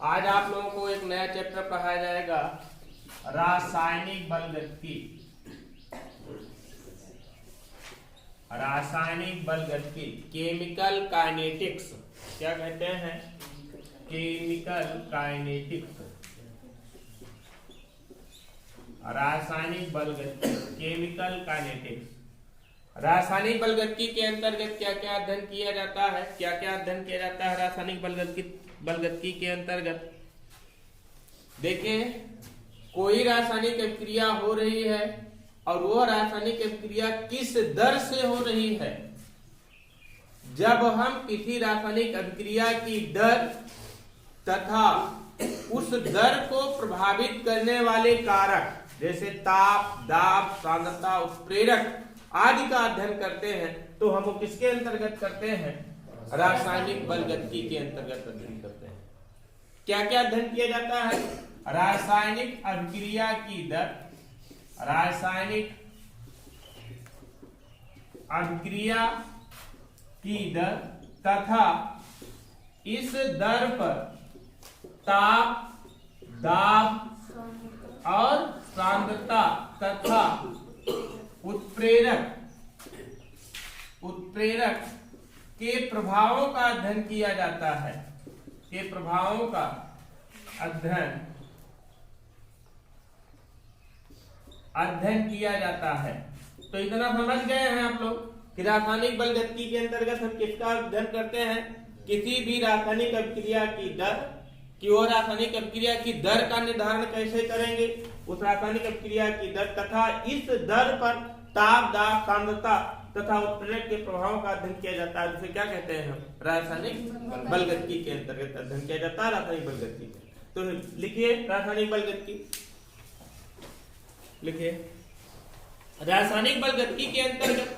आज आप लोगों को एक नया चैप्टर पढ़ाया जाएगा, रासायनिक बलगतिकी। रासायनिक बलगतिकी, केमिकल काइनेटिक्स। क्या कहते हैं? Chemical kinetics. रासायनिक बलगतिकी, केमिकल काइनेटिक्स। रासायनिक बलगतिकी के अंतर्गत क्या क्या अध्ययन किया जाता है? क्या क्या अध्ययन किया जाता है रासायनिक बलगतिकी के अंतर्गत? देखिए, कोई रासायनिक अभिक्रिया हो रही है और वो रासायनिक अभिक्रिया किस दर से हो रही है। जब हम किसी रासायनिक अभिक्रिया की दर तथा उस दर को प्रभावित करने वाले कारक जैसे ताप, दाब, सांद्रता, उत्प्रेरक आदि का अध्ययन करते हैं तो हम वो किसके अंतर्गत करते हैं? रासायनिक बलगतिकी के अंतर्गत अध्ययन करते हैं। क्या क्या अध्ययन किया जाता है? रासायनिक अभिक्रिया की दर, रासायनिक अभिक्रिया की दर तथा इस दर पर ताप, दाब और सांद्रता तथा उत्प्रेरक के प्रभावों का अध्ययन किया जाता है। के प्रभावों का अध्ययन किया जाता है। तो इतना समझ गए हैं आप लोग कि रासायनिक बलगतिकी के अंतर्गत हम किसका अध्ययन करते हैं? किसी भी रासायनिक अभिक्रिया की दर, कि वो रासायनिक अभिक्रिया की दर का निर्धारण कैसे करेंगे, उस रासायनिक अभिक्रिया की दर तथा इस दर पर ताप, दाब, सांद्रता तथा उत्प्रेरक के प्रभावों का अध्ययन किया जाता है। जिसे क्या कहते हैं हम? रासायनिक बलगतिकी के अंतर्गत अध्ययन किया जाता है रासायनिक बलगतिकी। तो लिखिए रासायनिक बलगतिकी, लिखिए रासायनिक बलगतिकी के अंतर्गत,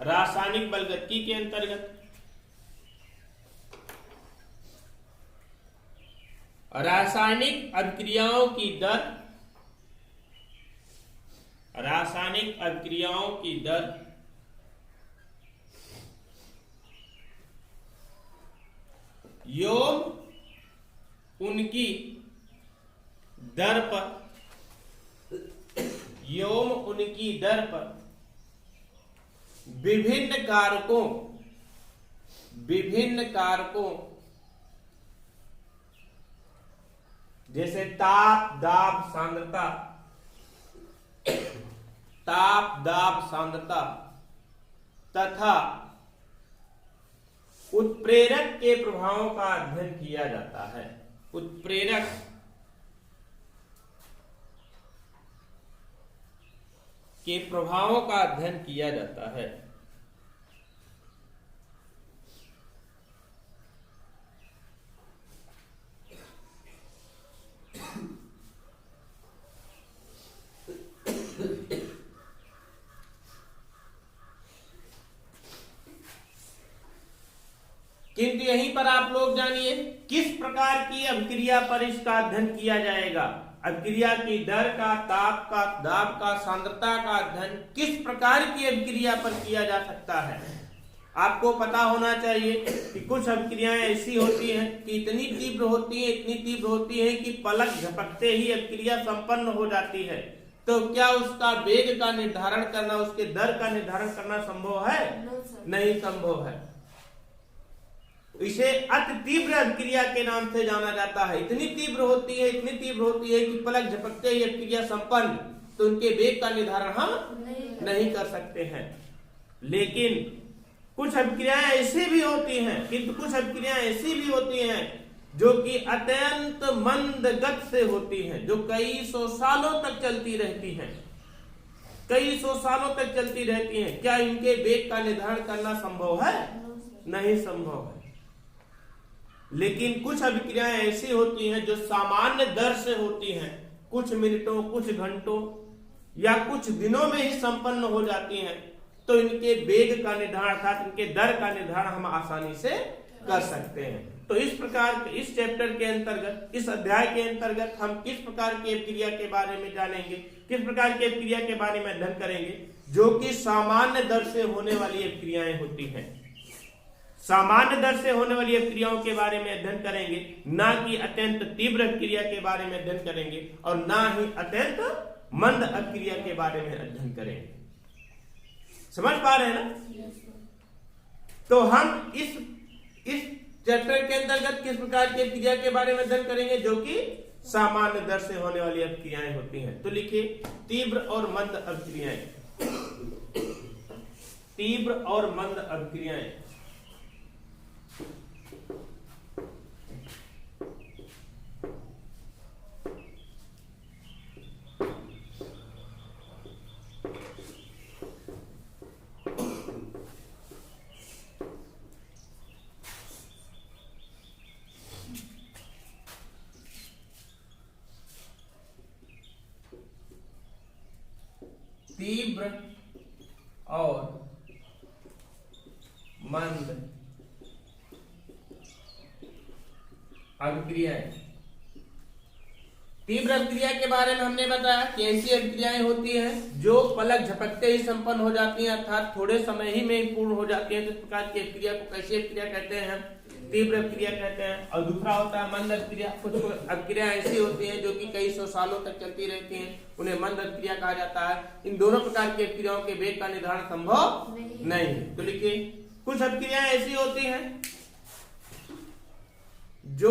रासायनिक बलगतिकी के अंतर्गत रासायनिक अभिक्रियाओं की दर, रासायनिक अभिक्रियाओं की दर योग उनकी दर पर, योग उनकी दर पर विभिन्न कारकों जैसे ताप, दाब, सांद्रता, ताप, दाब, सांद्रता तथा उत्प्रेरक के प्रभावों का अध्ययन किया जाता है। उत्प्रेरक के प्रभावों का अध्ययन किया जाता है। किंतु यहीं पर आप लोग जानिए किस प्रकार की अभिक्रिया पर इसका अध्ययन किया जाएगा। अभिक्रिया की दर का, ताप का, दाब का, सांद्रता का अध्ययन किस प्रकार की अभिक्रिया पर किया जा सकता है। आपको पता होना चाहिए कि कुछ अभिक्रियाएं ऐसी होती हैं कि इतनी तीव्र होती है कि पलक झपकते ही अभिक्रिया संपन्न हो जाती है। तो क्या उसका वेग का निर्धारण करना, उसके दर का निर्धारण करना संभव है? नहीं संभव है। इसे अति तीव्र अभिक्रिया के नाम से जाना जाता है। इतनी तीव्र होती है कि पलक झपकते ही अभिक्रिया संपन्न, तो उनके वेग का निर्धारण हम नहीं कर सकते हैं। लेकिन कुछ अभिक्रियाएं ऐसी भी होती हैं, जो कि अत्यंत मंद गति से होती हैं, जो कई सौ सालों तक चलती रहती हैं। क्या इनके वेग का निर्धारण करना संभव है? नहीं संभव है। लेकिन कुछ अभिक्रियाएं ऐसी होती हैं जो सामान्य दर से होती हैं, कुछ मिनटों, कुछ घंटों या कुछ दिनों में ही संपन्न हो जाती हैं। तो इनके वेग का निर्धारण अर्थात इनके दर का निर्धारण हम आसानी से कर सकते हैं। तो इस प्रकार इस चैप्टर के अंतर्गत, इस अध्याय के अंतर्गत हम किस प्रकार की अभिक्रिया के बारे में जानेंगे, किस प्रकार की अभिक्रिया के बारे में अध्ययन करेंगे, जो कि सामान्य दर से होने वाली अभिक्रियाएं होती हैं। सामान्य दर से होने वाली क्रियाओं के बारे में अध्ययन करेंगे, ना कि अत्यंत तीव्र क्रिया के बारे में अध्ययन करेंगे और ना ही अत्यंत मंद अक्रिया के बारे में अध्ययन करेंगे। समझ पा रहे हैं ना? तो हम इस चैप्टर के अंतर्गत किस प्रकार की क्रिया के बारे में अध्ययन करेंगे? जो कि सामान्य दर से होने वाली अभिक्रियाएं होती हैं। तो लिखिए तीव्र और मंद अभिक्रियाएं, तीव्र और मंद अभिक्रियाएं। तीव्र और मंद अभिक्रियाएं। तीव्र अभिक्रिया के बारे में हमने बताया कि ऐसी अभिक्रियाएं होती हैं जो पलक झपकते ही संपन्न हो जाती हैं, अर्थात थोड़े समय ही में पूर्ण हो जाती हैं। तो इस प्रकार की अभिक्रिया को कैसी अभिक्रिया कहते हैं? तीव्र अभिक्रिया कहते हैं। और दूसरा होता है मंद अभिक्रिया। कुछ अभिक्रिया ऐसी होती हैं जो कि कई सौ सालों तक चलती रहती हैं, उन्हें मंद अभिक्रिया कहा जाता है। इन दोनों प्रकार की अभिक्रियाओं के वेग का निर्धारण संभव नहीं। तो लिखिए कुछ अभिक्रियाएं ऐसी होती हैं जो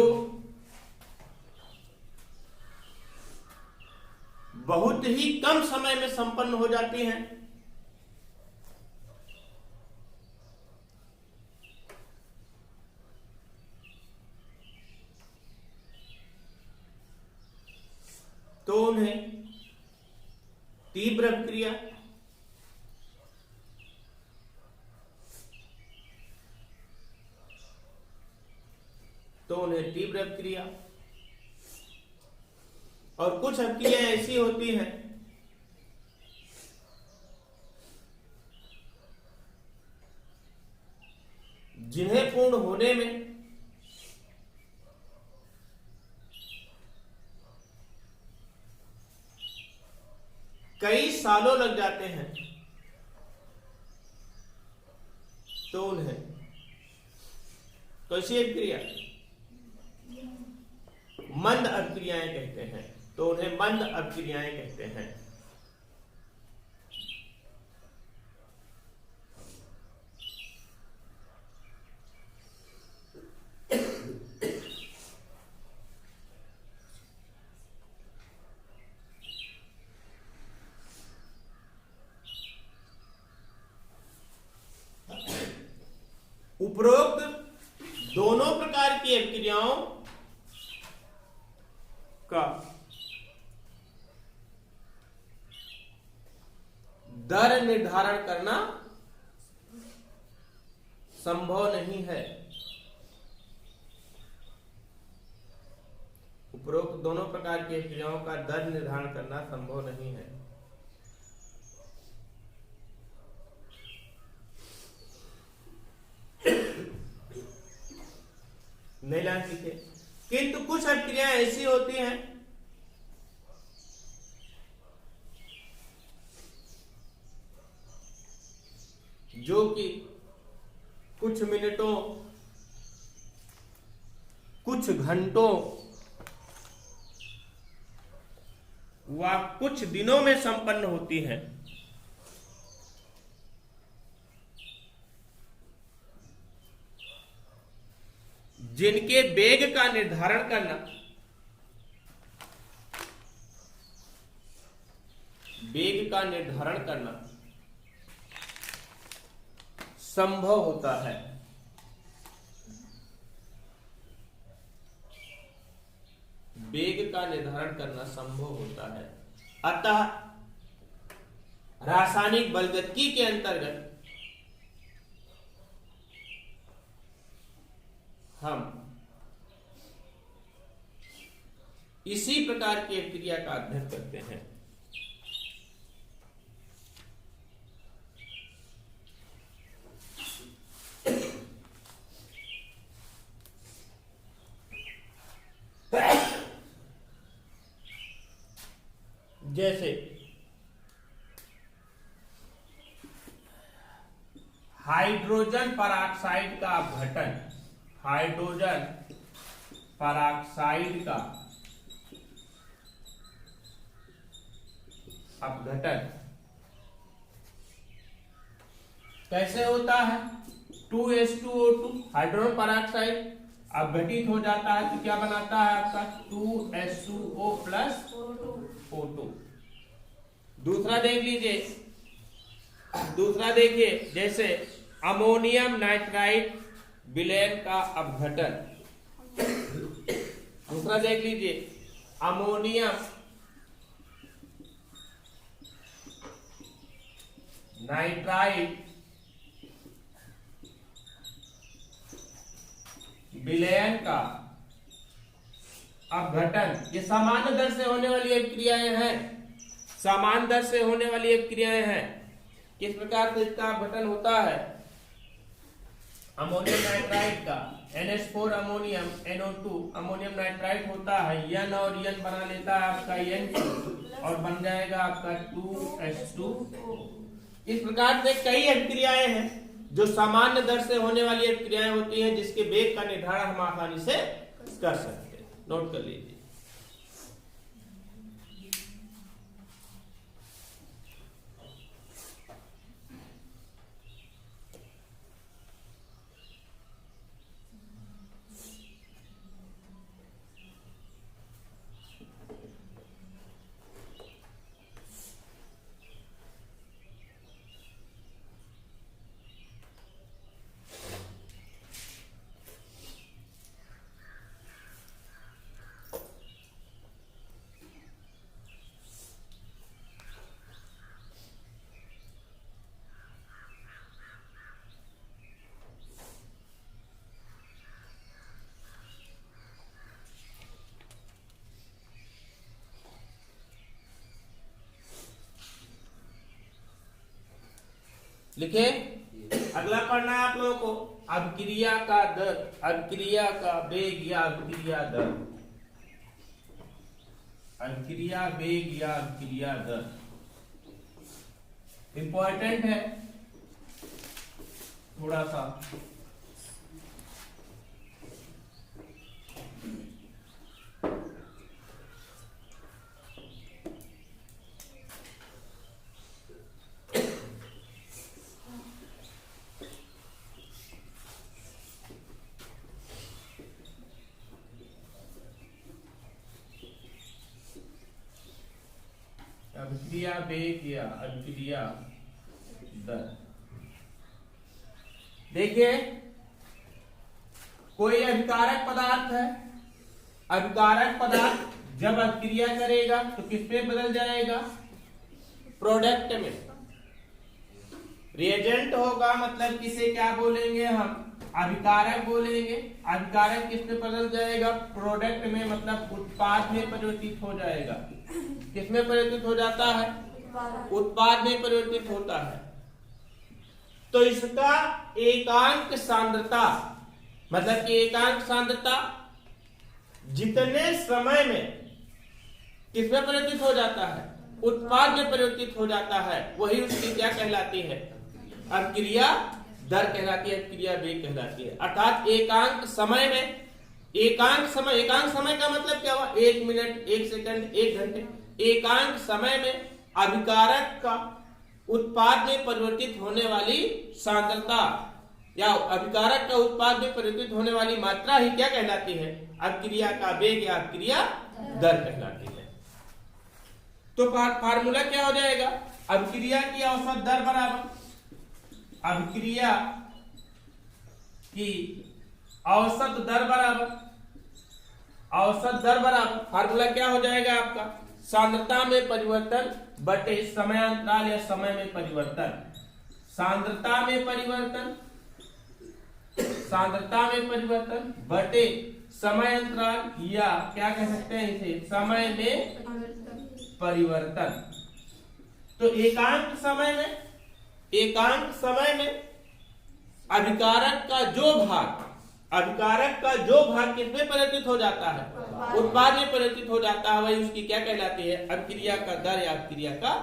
बहुत ही कम समय में संपन्न हो जाती हैं, तो उन्हें तीव्र अभिक्रिया, तो उन्हें तीव्र अभिक्रिया। और कुछ अभिक्रिया ऐसी होती हैं जिन्हें पूर्ण होने में कई सालों लग जाते हैं, तो उन्हें कैसी अभिक्रिया? मंद अभिक्रियाएं कहते हैं। तो उन्हें मंद अभिक्रियाएं कहते हैं। उपरोक्त दोनों प्रकार की अभिक्रियाओं का दर निर्धारण करना संभव नहीं है। उपरोक्त दोनों प्रकार की अभिक्रियाओं का दर निर्धारण करना संभव नहीं है। नहीं ला सीखे। किंतु कुछ अभिक्रियाएं ऐसी होती हैं जो कि कुछ मिनटों, कुछ घंटों व कुछ दिनों में संपन्न होती हैं। जिनके वेग का निर्धारण करना, वेग का निर्धारण करना संभव होता है। वेग का निर्धारण करना संभव होता है। अतः रासायनिक बलगतिकी के अंतर्गत हम इसी प्रकार की अभिक्रिया का अध्ययन करते हैं। जैसे हाइड्रोजन पराक्साइड का अपघटन, हाइड्रोजन पराक्साइड का अपघटन कैसे होता है? 2H2O2 हाइड्रोजन पराक्साइड अपघटित हो जाता है तो क्या बनाता है आपका 2H2O प्लस O2। दूसरा देख लीजिए, दूसरा देखिए, जैसे अमोनियम नाइट्राइड विलयन का अपघटन। दूसरा देख लीजिए, अमोनियम नाइट्राइड विलयन का अपघटन। ये सामान्य दर से होने वाली अभिक्रियाएं हैं, सामान्य दर से होने वाली अभिक्रियाएं हैं। किस प्रकार से इसका अपघटन होता है? अमोनियम नाइट्राइड का NH4 ammonium NO2 ammonium nitride होता है, N और N बना लेता है आपका N और बन जाएगा आपका 2H2O। इस प्रकार से कई अभिक्रियाएं हैं जो सामान्य दर से होने वाली अभिक्रियाएं होती हैं, जिसके वेग का निर्धारण हम आसानी से कर सकते हैं। नोट कर लीजिए। लिखे, अगला पढ़ना है आप लोगों को अभिक्रिया का दर, अभिक्रिया का वेग या अभिक्रिया दर, अभिक्रिया वेग या अभिक्रिया दर इंपॉर्टेंट है थोड़ा सा। अभिक्रिया वेग या अभिक्रिया दर। देखिए, कोई अभिकारक पदार्थ है, अभिकारक पदार्थ जब अभिक्रिया करेगा तो किस में बदल जाएगा? प्रोडक्ट में। रिएजेंट होगा मतलब किसे क्या बोलेंगे हम? अभिकारक बोलेंगे। अभिकारक किस में बदल जाएगा? प्रोडक्ट में, मतलब उत्पाद में परिवर्तित हो जाएगा। किस में परिवर्तित हो जाता है? उत्पाद में परिवर्तित होता है। तो इसका एकांक सांद्रता, मतलब कि एकांक सांद्रता जितने समय में किस में परिवर्तित हो जाता है? उत्पाद में परिवर्तित हो जाता है, वही उसकी क्या कहलाती है? अभिक्रिया दर कहलाती है, अभिक्रिया वेग कहलाती है। अर्थात एकांक समय में, एकांक समय, एकांक समय का मतलब क्या हुआ? 1 मिनट, 1 सेकंड, 1 घंटे। एकांक समय में अभिकारक का उत्पाद में परिवर्तित होने वाली सांद्रता या अभिकारक का उत्पाद में परिवर्तित होने वाली मात्रा ही क्या कहलाती है? अभिक्रिया का वेग या अभिक्रिया दर कहलाती है। तो फार्मूला क्या हो जाएगा? अभिक्रिया की औसत दर बराबर अभिक्रिया की औसत दर बराबर, औसत दर बराबर फार्मूला क्या हो जाएगा आपका? सांद्रता में परिवर्तन बटे समयांतराल या समय में परिवर्तन। सांद्रता में परिवर्तन, सांद्रता में परिवर्तन बटे समयांतराल या क्या कह सकते हैं इसे? समय में परिवर्तन। तो एकांक समय में, एकांक समय में अभिकारक का जो भाग, अभिकारक का जो भाग किसमें परिवर्तित हो जाता है? उत्पाद में परिवर्तित हो जाता है, वही उसकी क्या कहलाती है? अभिक्रिया का दर या अभिक्रिया का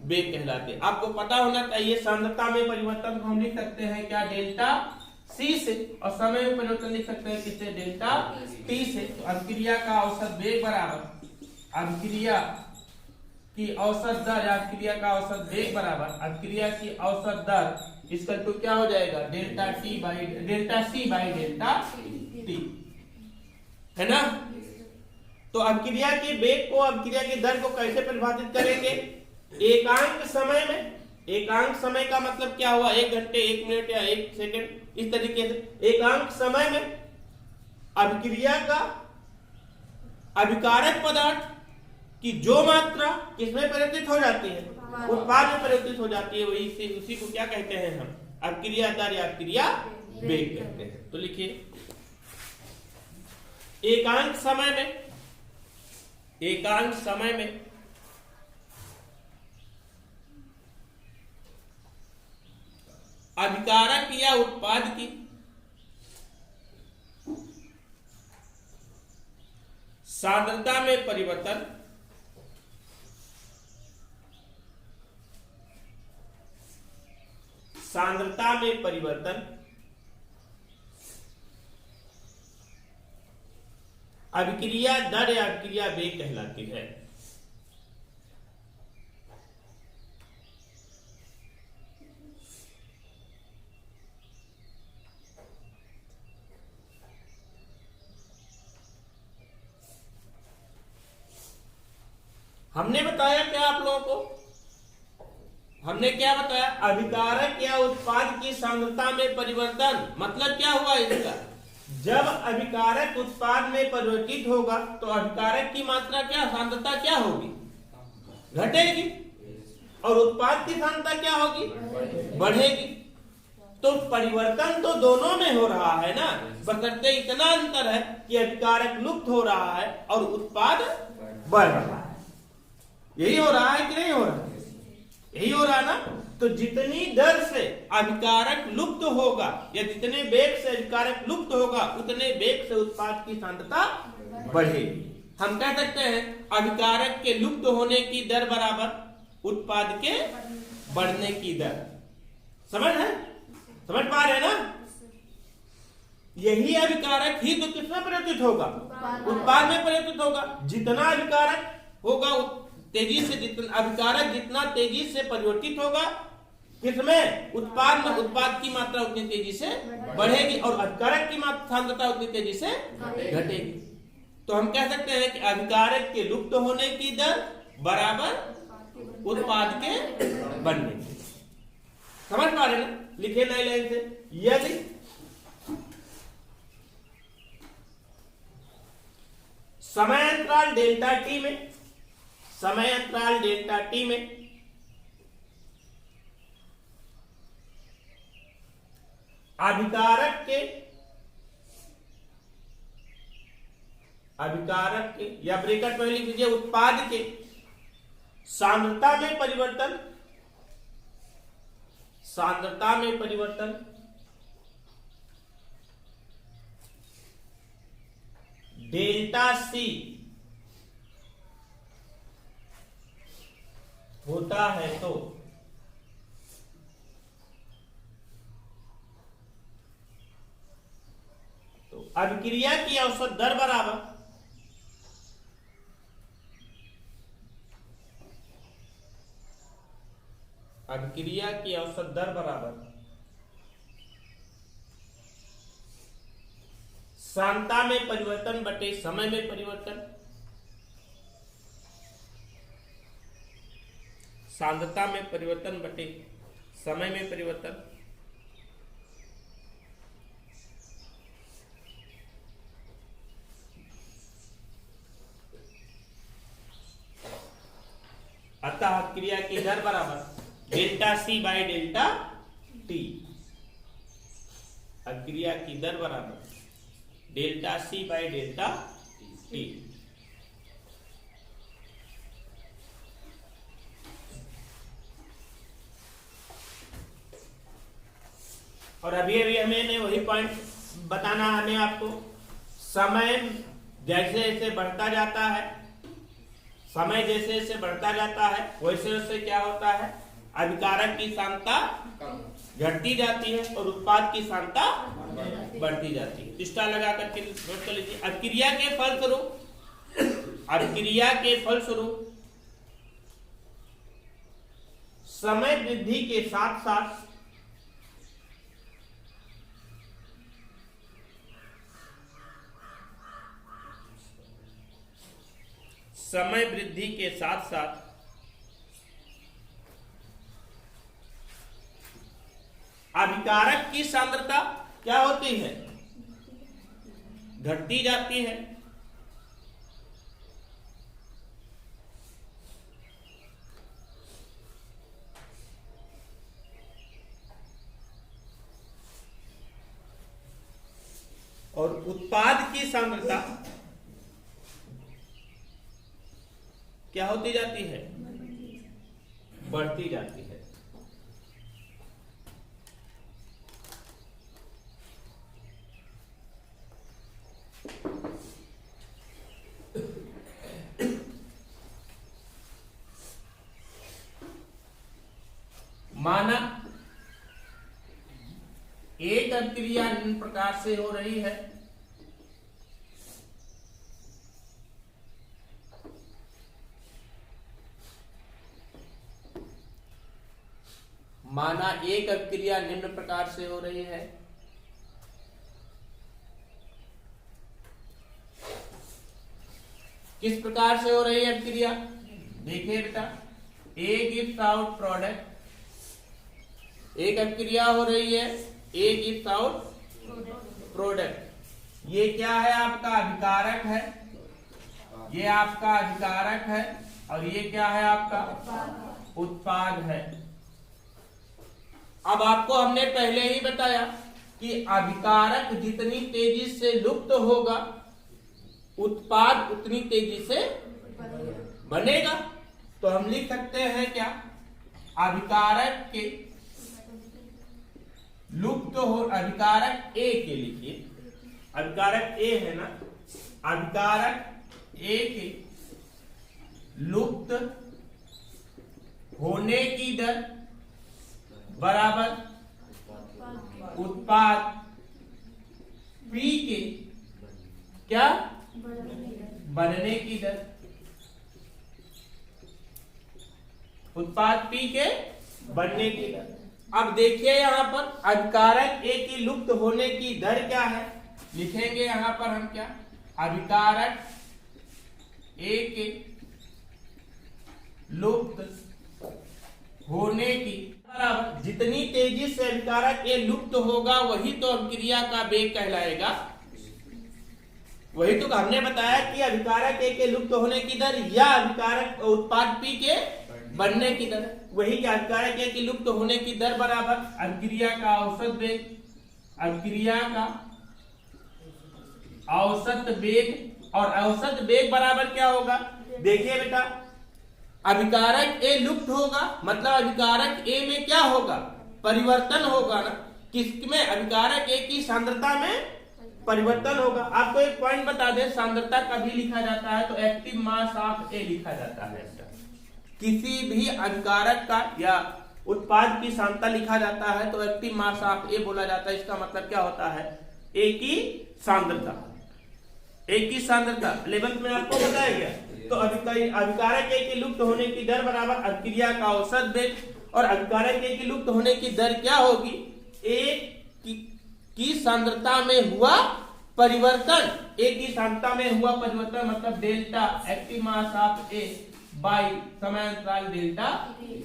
वेग कहलाते हैं। आपको पता होना चाहिए सांद्रता में परिवर्तन को हम लिख सकते हैं क्या, डेल्टा सी से, और समय में परिवर्तन लिख सकते हैं किससे, डेल्टा टी से। तो अभिक्रिया का औसत वेग बराबर अभिक्रिया की औसत दर या अभिक्रिया का औसत वेग बराबर अभिक्रिया की औसत दर इसका तो क्या हो जाएगा, delta C by delta T, है ना। तो अभिक्रिया के वेग को, अभिक्रिया की दर को कैसे परिभाषित करेंगे, एकांक समय में। एकांक समय का मतलब क्या हुआ, 1 घंटे 1 मिनट या 1 सेकंड, इस तरीके से एकांक समय में अभिक्रिया का अभिकारक पदार्थ की जो मात्रा किसमें परिवर्तित हो जाती है, उत्पाद में परिवर्तित हो जाती है, वही से उसी को क्या कहते हैं हम, अभिक्रिया दर या अभिक्रिया वेग कहते हैं। तो लिखिए एकांक समय में अभिकारक या उत्पाद की सांद्रता में परिवर्तन अभिक्रिया दर या अभिक्रिया वेग कहलाती है। हमने बताया क्या आप लोगों को, हमने क्या बताया, अभिकारक या उत्पाद की सांद्रता में परिवर्तन, मतलब क्या हुआ इसका, जब अभिकारक उत्पाद में परिवर्तित होगा तो अभिकारक की मात्रा क्या, सांद्रता क्या होगी, घटेगी, और उत्पाद की सांद्रता क्या होगी, बढ़ेगी। तो परिवर्तन तो दोनों में हो रहा है ना, बशर्ते इतना अंतर है कि अभिकारक लुप्त हो रहा है और उत्पाद बढ़ रहा है। यही हो रहा है कि नहीं हो रहा, यही हो रहा ना। तो जितनी दर से अभिकारक लुप्त होगा या जितने वेग से अभिकारक लुप्त होगा उतने वेग से उत्पाद की सांद्रता बढ़ेगी। हम कह सकते हैं अभिकारक के लुप्त होने की दर बराबर उत्पाद के बढ़ने की दर। समझ पा रहे हैं ना। यही अभिकारक ही तो किसमें परिवर्तित होगा, उत्पाद में परिवर्तित होगा। जितना अभिकारक होगा तेजी से, जितना अभिकारक जितना तेजी से परिवर्तित होगा किसमें, उत्पाद में, उत्पाद की मात्रा उतनी तेजी से बढ़ेगी और अभिकारक की सांद्रता उतनी तेजी से घटेगी। तो हम कह सकते हैं कि अभिकारक के लुप्त होने की दर बराबर उत्पाद के बढ़ने की। समझ पा रहे ना, लिखे नई लाइन से, यदि समयांतराल डेल्टा टी में, समयांतराल डेल्टा टी में अभिकारक के या ब्रैकेट में लिख लीजिए उत्पाद के सांद्रता में परिवर्तन डेल्टा सी होता है तो अभिक्रिया की औसत दर बराबर सांद्रता में परिवर्तन बटे समय में परिवर्तन, सांद्रता में परिवर्तन बटे समय में परिवर्तन, अतः अभिक्रिया की दर बराबर delta C by delta T. अभिक्रिया की दर बराबर delta C by delta T. और अभी हमें वही पॉइंट बताना, हमें आपको समय जैसे जैसे बढ़ता जाता है, समय जैसे जैसे बढ़ता जाता है वैसे वैसे क्या होता है, अभिकारक की सांद्रता घटती जाती है और उत्पाद की सांद्रता बढ़ती जाती है। स्टार लगा करके नोट कर लीजिए। अभिक्रिया के फलस्वरूप समय वृद्धि के साथ साथ अभिकारक की सांद्रता क्या होती है, घटती जाती है। और उत्पाद की सांद्रता क्या होती जाती है, बढ़ती जाती है। माना एक अभिक्रिया निम्न प्रकार से हो रही है, माना एक अभिक्रिया निम्न प्रकार से हो रही है। किस प्रकार से हो रही है अभिक्रिया, देखिए बेटा, ए गिव्स आउट प्रोडक्ट, एक अभिक्रिया हो रही है, ए गिव्स आउट प्रोडक्ट। ये क्या है, आपका अभिकारक है, ये आपका अभिकारक है और ये क्या है, आपका उत्पाद है। अब आपको हमने पहले ही बताया कि अभिकारक जितनी तेजी से लुप्त होगा उत्पाद उतनी तेजी से बनेगा। तो हम लिख सकते हैं क्या, अभिकारक के लुप्त हो, अभिकारक ए के लिखिए, अभिकारक ए है ना, अभिकारक ए के लुप्त होने की दर बराबर उत्पाद पी के क्या, बनने की दर, उत्पाद पी के बनने की दर। अब देखिए यहां पर अभिकारक ए की लुप्त होने की दर क्या है, लिखेंगे यहां पर हम क्या, अभिकारक ए के लुप्त होने की बराबर, जितनी तेजी से अभिकारक ए लुप्त होगा वही तो अभिक्रिया का वेग कहलाएगा। वही तो हमने बताया कि अभिकारक ए के लुप्त होने की दर या अभिकारक उत्पाद पी के बनने की दर, वही क्या, अभिकारक ए की लुप्त होने की दर बराबर अभिक्रिया का औसत वेग, अभिक्रिया का औसत वेग, और औसत वेग बराबर क्या होगा, देखिए बेटा, अभिकारक ए लुप्त होगा मतलब अभिकारक ए में क्या होगा, परिवर्तन होगा ना, किसमें, अभिकारक ए की सांद्रता में परिवर्तन होगा। आपको एक पॉइंट बता दें, सांद्रता कभी लिखा जाता है तो एक्टिव मास ऑफ ए लिखा जाता है। किसी भी अभिकारक का या उत्पाद की सांद्रता लिखा जाता है तो एक्टिव मास ऑफ ए बोला जाता है। इसका मतलब क्या होता है, ए की सांद्रता, ए की सांद्रता 11th में आपको बताया गया। तो अभिकारक ए की लुप्त होने की दर बराबर अभिक्रिया का औसत वेग, और अभिकारक ए की लुप्त होने की दर क्या होगी, ए की सांद्रता में हुआ परिवर्तन, ए की सांद्रता में हुआ परिवर्तन मतलब delta active mass of A by समय अंतराल डेल्टा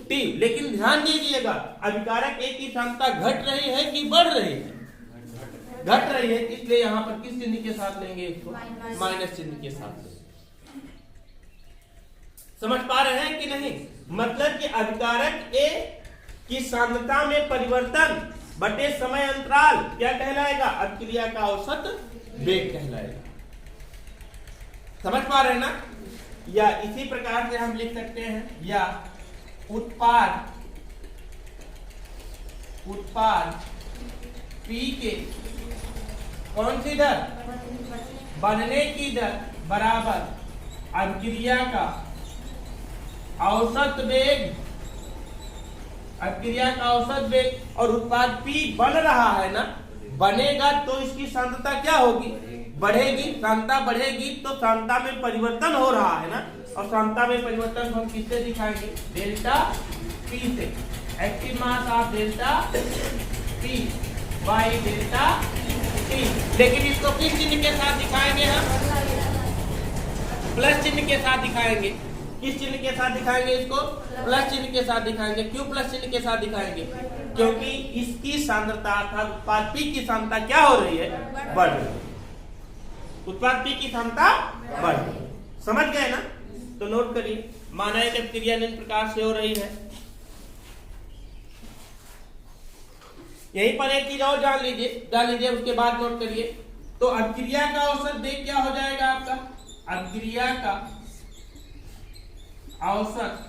टी। लेकिन ध्यान दीजिएगा, अभिकारक ए की सांद्रता घट रही है कि बढ़ रही है, घट रही है, इसलिए यहां पर किस चिन्ह के साथ लेंगे इसको, माइनस चिन्ह के साथ लेंगे। समझ पा रहे हैं कि नहीं, मतलब कि अभिकारक ए की सांद्रता में परिवर्तन बटे समय अंतराल क्या कहलाएगा, अभिक्रिया का औसत वेग कहलाएगा। समझ पा रहे हैं ना, या इसी प्रकार से हम लिख सकते हैं, या उत्पाद पी के कौन सी दर, बनने की दर बराबर अभिक्रिया का औसत वेग, अभिक्रिया का औसत वेग और उत्पाद P बन रहा है ना, बनेगा तो इसकी सांद्रता क्या होगी, बढ़ेगी। सांद्रता बढ़ेगी तो सांद्रता में परिवर्तन हो रहा है ना, और सांद्रता में परिवर्तन हम किससे दिखाएंगे, डेल्टा P से। Active mass of delta P by delta T। लेकिन इसको किस चिन्ह के साथ दिखाएंगे हम, प्लस चिन्ह के साथ दिखाएंगे। किस चिन्ह के साथ दिखाएंगे इसको, प्लस चिन्ह के साथ दिखाएंगे। क्यों प्लस चिन्ह के साथ दिखाएंगे, क्योंकि इसकी सांद्रता अर्थात उत्पाद P की सांद्रता क्या हो रही है, बढ़ रही है। उत्पाद P की सांद्रता बढ़ रही है, समझ गए ना। तो नोट करिए, माना एक अभिक्रिया निम्न प्रकार से हो रही है। यहीं पर एक चीज और जान लीजिए उसके बाद नोट करिए। तो अभिक्रिया का औसत वेग क्या हो जाएगा आपका, अभिक्रिया का औसत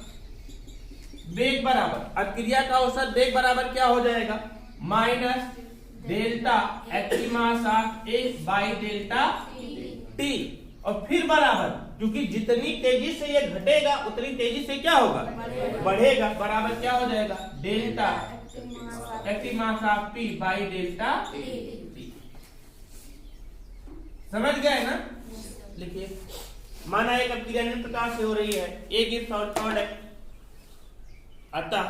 वेग बराबर, अभिक्रिया का औसत वेग बराबर क्या हो जाएगा, minus delta active mass of A by delta T. और फिर बराबर, क्योंकि जितनी तेजी से ये घटेगा उतनी तेजी से क्या होगा, बढ़ेगा। बराबर क्या हो जाएगा, delta active mass of P by delta T. समझ गए ना। लिखिए, माना एक अभिक्रिया निम्न प्रकार से हो रही है, ए गिव्स प्रोडक्ट। अतः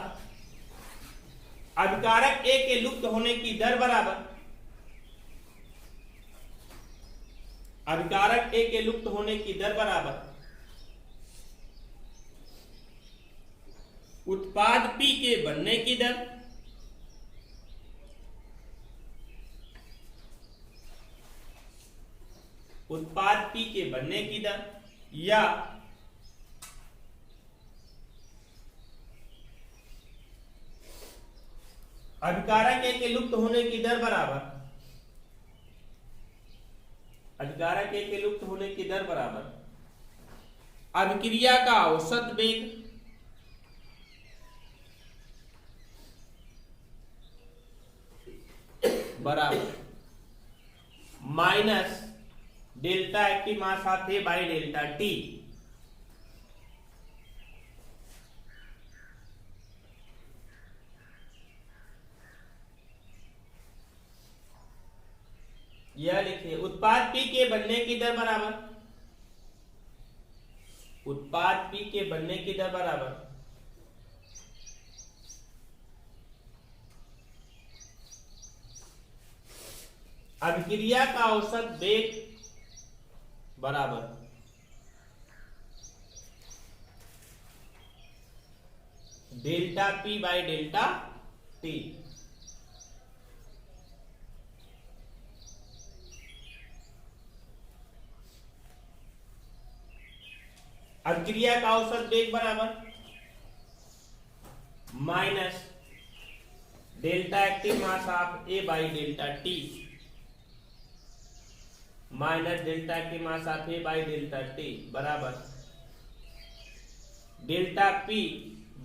अभिकारक ए के लुप्त होने की दर बराबर, अभिकारक ए के लुप्त होने की दर बराबर उत्पाद पी के बनने की दर, उत्पाद पी के बनने की दर, या अभिकारक ए के लुप्त होने की दर बराबर, अभिकारक ए के लुप्त होने की दर बराबर अभिक्रिया का औसत वेग बराबर minus delta active mass of A by delta T. यह लिखिए, उत्पाद P के बनने की दर बराबर, उत्पाद P के बनने की दर बराबर अभिक्रिया का औसत वेग बराबर delta P by delta T। अभिक्रिया का औसत वेग बराबर minus delta active mass of A by delta T, minus delta active mass of A by delta T बराबर delta P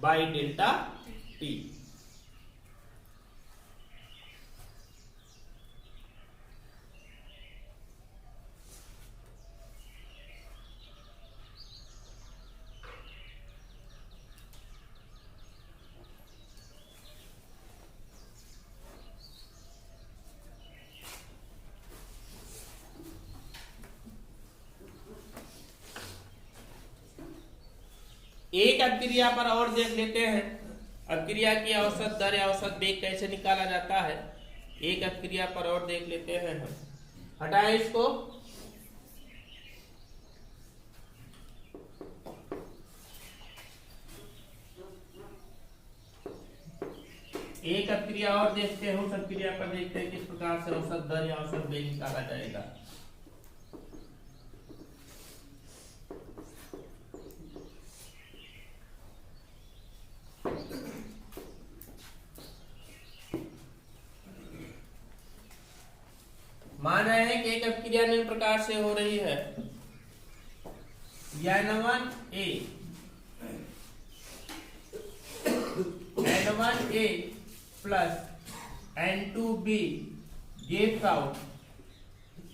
by delta T. एक अभिक्रिया पर और देख लेते हैं, अभिक्रिया की औसत दर या औसत वेग कैसे निकाला जाता है। एक अभिक्रिया पर और देख लेते हैं हम, हटाएं इसको। एक अभिक्रिया और देखते हैं, उस अभिक्रिया पर देखते हैं किस प्रकार से औसत दर या औसत वेग निकाला जाएगा। माना है कि एक अभिक्रिया निम्न प्रकार से हो रही है, N1A plus N2B gives out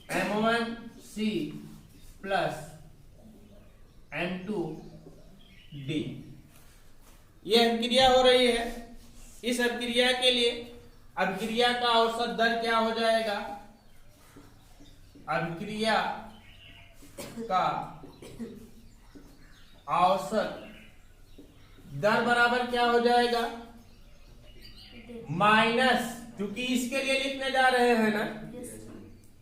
M1C plus M2D। ये अभिक्रिया हो रही है। इस अभिक्रिया के लिए अभिक्रिया का औसत दर क्या हो जाएगा? अभिक्रिया का औसत दर बराबर क्या हो जाएगा? माइनस, क्योंकि इसके लिए लिखने जा रहे हैं ना,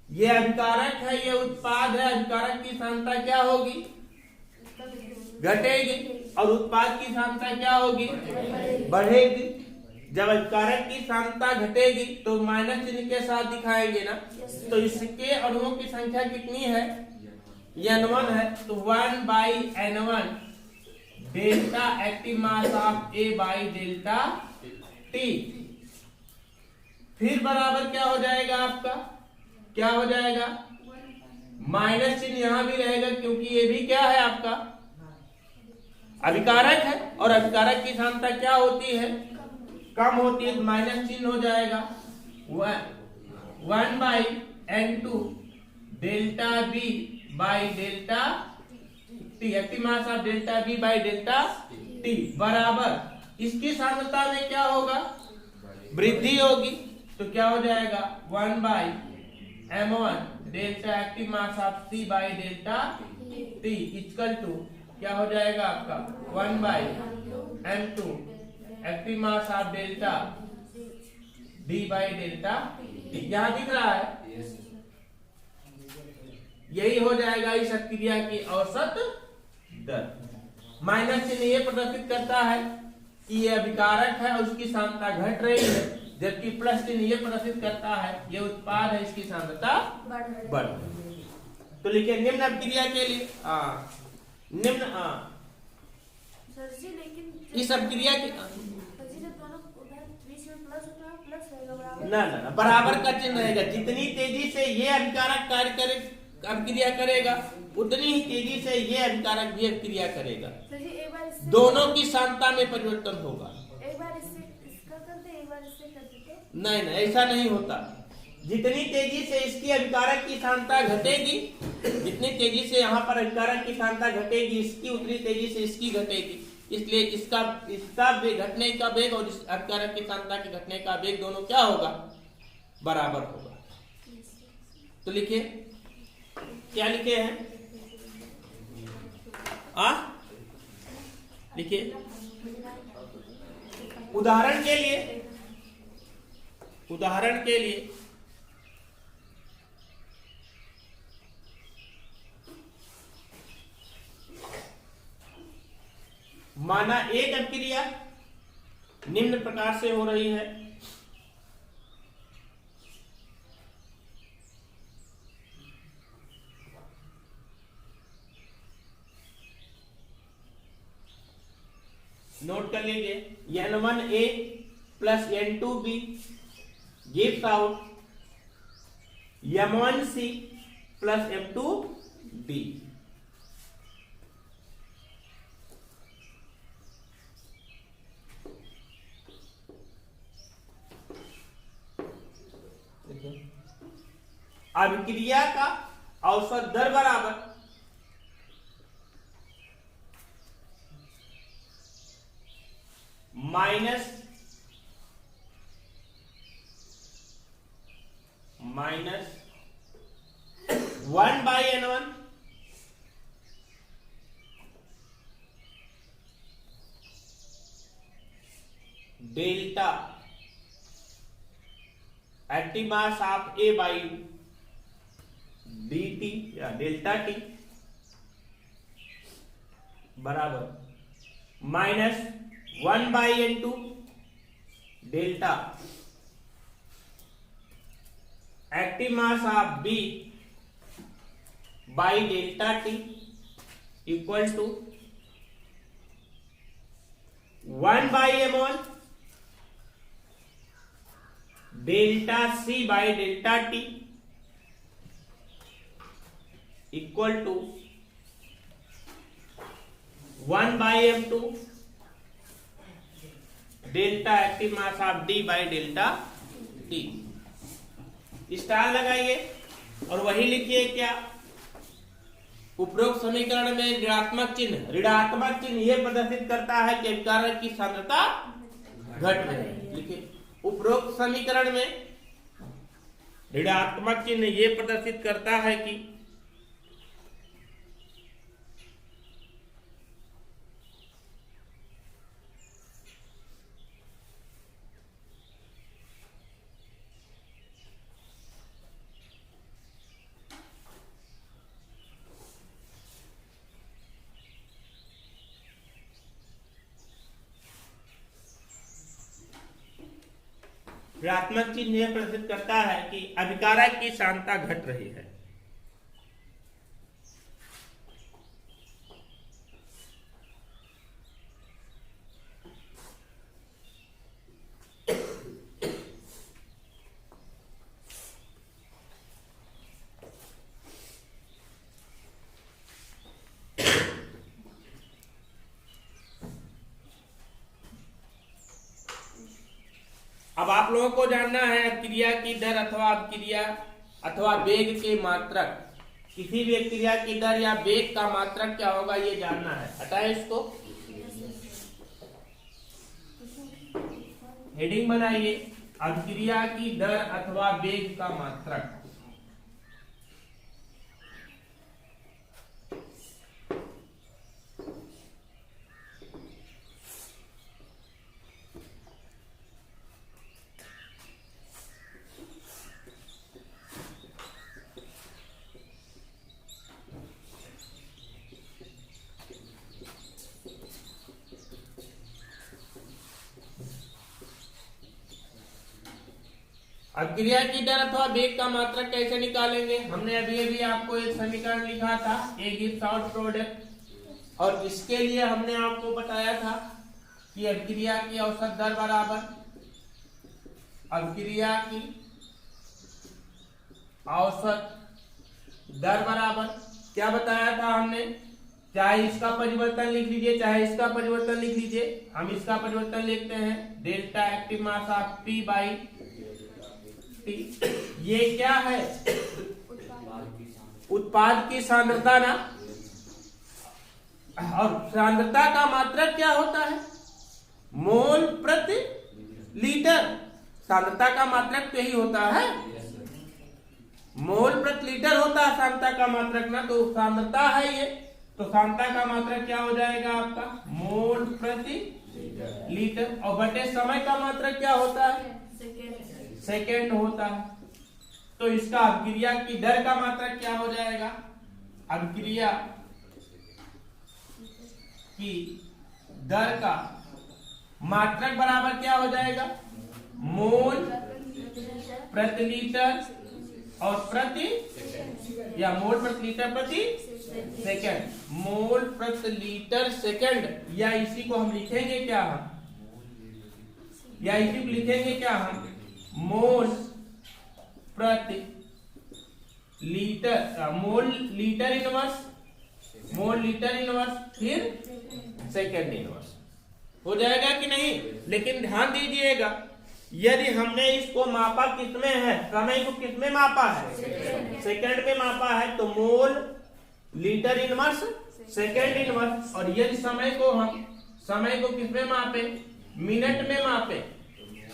ये अभिकारक है, ये उत्पाद है, अभिकारक की सांद्रता क्या होगी? घटेगी। और उत्पाद की सांद्रता क्या होगी? बढ़ेगी। जब अभिकारक की सांद्रता घटेगी तो माइनस चिन्ह के साथ दिखाएंगे ना, तो इसके अणुओं की संख्या कितनी है? N1 है, तो 1/N1 delta active mass of A by delta T। फिर बराबर क्या हो जाएगा आपका? क्या हो जाएगा? माइनस चिन्ह यहां भी रहेगा, क्योंकि ये भी क्या है आपका? अभिकारक है, और अभिकारक की सांद्रता क्या होती है? कम होती है, तो माइनस चिन्ह हो जाएगा। 1/N2 delta B by delta T, active mass of delta B by delta T बराबर इसकी सांद्रता में क्या होगा? वृद्धि होगी। तो क्या हो जाएगा? 1/M1 delta active mass of C by delta T equal to क्या हो जाएगा आपका? 1/M2 active mass of delta D by delta T। यहां दिख रहा है, यही हो जाएगा इस अभिक्रिया की औसत दर। माइनस चिन्ह ये प्रदर्शित करता है कि ये अभिकारक है और उसकी सांद्रता घट रही है, जबकि प्लस चिन्ह ये प्रदर्शित करता है ये उत्पाद है, इसकी सांद्रता बढ़ रही है। तो लिखिए निम्न अभिक्रिया के लिए निम्न सर जी, लेकिन इस अभिक्रिया की सर जी, जब दोनों उधर बीच में प्लस होता है, प्लस रहेगा बराबर? ना बराबर का चिन्ह रहेगा। जितनी तेजी से ये अभिकारक कार्य करे अभिक्रिया करेगा, उतनी ही तेजी से ये अभिकारक भी अभिक्रिया करेगा। सर जी, एक बार इससे दोनों की सांद्रता में परिवर्तन होगा। एक बार इससे इसका करते, एक बार इससे करते तो नहीं, ऐसा नहीं होता। जितनी तेजी से इसकी अभिकारक की सांद्रता घटेगी, जितनी तेजी से यहाँ पर अभिकारक की सांद्रता घटेगी, इसकी उतनी तेजी से इसकी घटेगी। इसलिए इसका घटने का वेग और इस अभिकारक की सांद्रता के घटने का वेग दोनों क्या होगा? बराबर होगा। तो लिखिए, क्या लिखे हैं? लिखिए, उदाहरण के लिए माना एक अभिक्रिया निम्न प्रकार से हो रही है। नोट कर लीजिए, N1A plus N2B gives out M1C plus M2B। अभिक्रिया का औसत दर बराबर minus 1/N1 delta active mass of A by dt या डेल्टा T बराबर minus 1/N2 delta active mass of B by delta T equal to 1/M1 delta C by delta T equal to 1/M2 delta active mass of D by delta T। Star लगाइए और वही लिखिए क्या? उपरोक्त समीकरण में ऋणात्मक चिन्ह यह प्रदर्शित करता है कि अभिकारक की सांद्रता घट रही है। लिखिए, उपरोक्त समीकरण में ऋणात्मक चिन्ह यह प्रदर्शित करता है कि ऋणात्मक चिन्ह यह प्रदर्शित करता है कि अभिकारक की सांद्रता घट रही है। अब आप लोगों को जानना है अभिक्रिया की दर अथवा अभिक्रिया अथवा वेग के मात्रक, किसी भी अभिक्रिया की दर या वेग का मात्रक क्या होगा ये जानना है। हटाए इसको, हेडिंग बनाइए, अभिक्रिया की दर अथवा वेग का मात्रक। अभिक्रिया की दर अथवा वेग का मात्रक कैसे निकालेंगे? हमने अभी अभी आपको एक समीकरण लिखा था, ए गिव्स आउट प्रोडक्ट, और इसके लिए हमने आपको बताया था कि अभिक्रिया की औसत दर बराबर अभिक्रिया की औसत दर बराबर क्या बताया था हमने? चाहे इसका परिवर्तन लिख लीजिए चाहे इसका परिवर्तन लिख लीजिए, हम इसका परिवर्तन लिखते हैं delta active mass of P by T. ये क्या है? उत्पाद की सांद्रता ना, और सांद्रता का मात्रक क्या होता है? मोल प्रति लीटर। सांद्रता का मात्रक यही होता है, मोल प्रति लीटर होता है सांद्रता का मात्रक ना, तो सांद्रता है ये, तो सांद्रता का मात्रक क्या हो जाएगा आपका? मोल प्रति लीटर। और बटे समय का मात्रक क्या होता है? सेकेंड होता है। तो इसका अभिक्रिया की दर का मात्रक क्या हो जाएगा? अभिक्रिया की दर का मात्रक बराबर क्या हो जाएगा? मोल प्रति लीटर और प्रति या मोल प्रति लीटर प्रति सेकेंड, मोल प्रति लीटर सेकेंड, या इसी को हम लिखेंगे क्या? या इसी को लिखेंगे क्या हम? मोल प्रति लीटर, मोल लीटर इनवर्स, मोल लीटर इनवर्स, फिर सेकेंड इनवर्स हो जाएगा कि नहीं? लेकिन ध्यान दीजिएगा, यदि हमने इसको मापा किसमें है? समय को किसमें मापा है? सेकेंड में मापा है, तो mole litre inverse second inverse. और यदि समय को किसमें मापे? मिनट में मापे।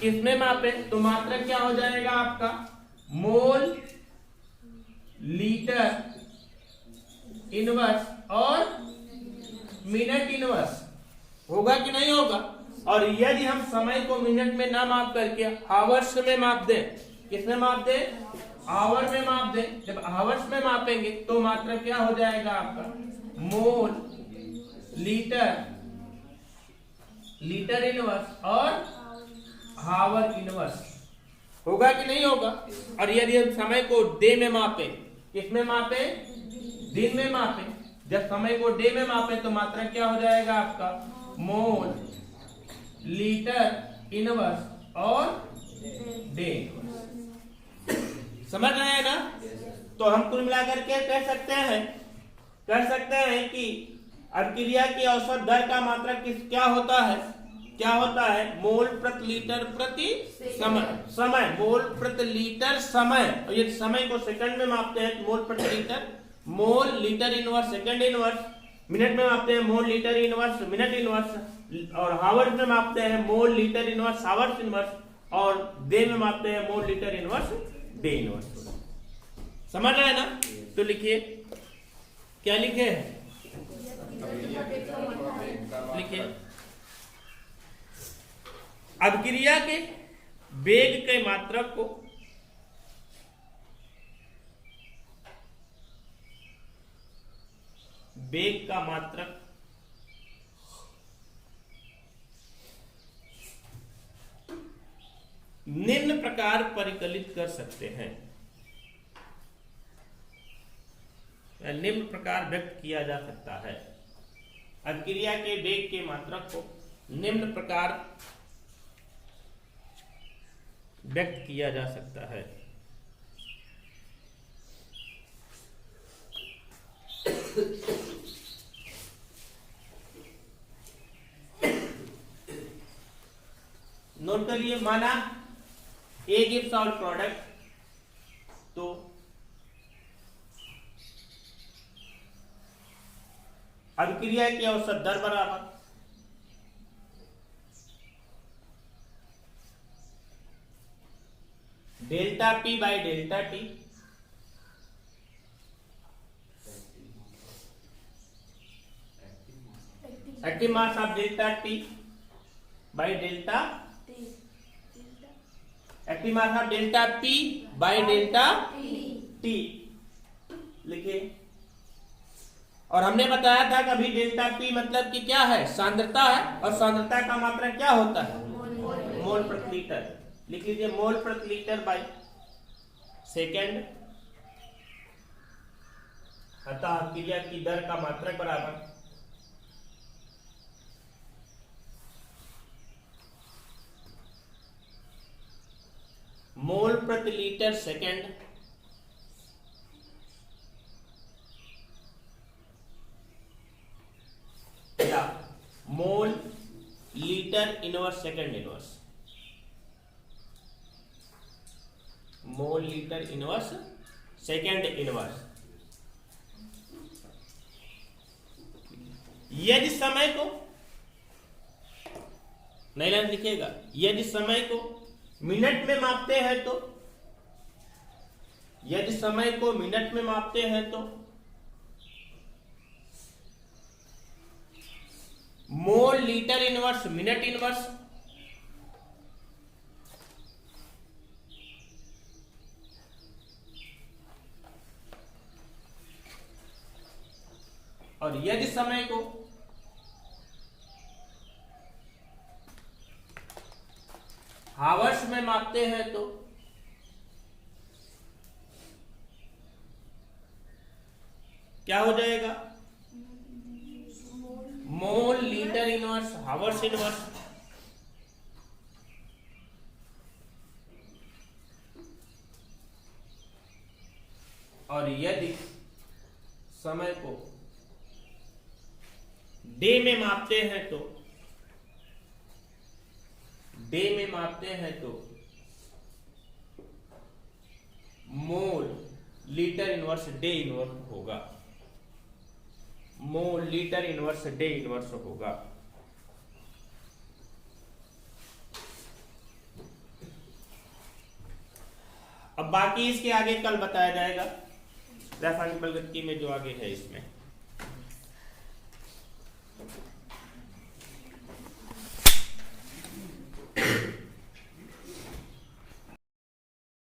किसमें मापे? तो मात्रक क्या हो जाएगा आपका? मोल लीटर इनवर्स और मिनट इनवर्स। होगा कि नहीं होगा? और यदि हम समय को मिनट में ना माप करके आवर्स में माप दें, किसमें माप दें? आवर में माप दें। जब आवर्स में मापेंगे तो मात्रक क्या हो जाएगा आपका? मोल लीटर इनवर्स और हावर इनवर्स। होगा कि नहीं होगा? और यदि हम समय को डे में मापे, किसमें मापे? दिन में मापे। जब समय को डे में मापे तो मात्रक क्या हो जाएगा आपका? मोल लीटर इनवर्स और डे इनवर्स। समझ रहे हैं ना? तो हम कुल मिलाकर के कह सकते हैं कि अभिक्रिया की औसत दर का मात्रक क्या होता है? क्या होता है? मोल प्रति लीटर प्रति समय, मोल प्रति लीटर समय। और यदि समय को सेकंड में मापते हैं तो मोल प्रति litre mole litre inverse second inverse, minute में मापते हैं मोल लीटर इनवर्स मिनट इनवर्स, और हावर्स में मापते हैं मोल लीटर इनवर्स हावर्स इनवर्स, और डे में मापते हैं मोल लीटर इनवर्स डे इनवर्स। समझ रहे हैं ना? तो लिखिए, क्या लिखे हैं? लिखिए, अभिक्रिया के वेग के मात्रक को वेग का मात्रक निम्न प्रकार परिकलित कर सकते हैं, निम्न प्रकार व्यक्त किया जा सकता है। अभिक्रिया के वेग के मात्रक को निम्न प्रकार व्यक्त किया जा सकता है। नोट करिए, माना ए गिव्स आउट प्रोडक्ट, तो अभिक्रिया की औसत दर बराबर delta P by delta T, active mass of delta T by delta, active mass of delta P by delta T लिखिए। और हमने बताया था कि अभी डेल्टा पी मतलब कि क्या है? सांद्रता है, और सांद्रता का मात्रा क्या होता है? मोल प्रति लीटर। लिख लीजिए, मोल प्रति लीटर बाई सेकेंड, अतः क्रिया की दर का मात्रक बराबर मोल प्रति लीटर सेकेंड या मोल लीटर इनवर्स सेकेंड इनवर्स, मोल लीटर इनवर्स सेकेंड इनवर्स। यदि समय को नहीं लाइन लिखिएगा, यदि समय को मिनट में मापते हैं तो, यदि समय को मिनट में मापते हैं तो mole litre inverse minute inverse, और यदि समय को हावर्स में मापते हैं तो क्या हो जाएगा? मोल लीटर इनवर्स हावर्स इनवर्स, और यदि समय को डे में मापते हैं तो, डे में मापते हैं तो mole litre inverse day inverse होगा, mole litre inverse day inverse होगा। अब बाकी इसके आगे कल बताया जाएगा, रासायनिक बलगति में जो आगे है इसमें।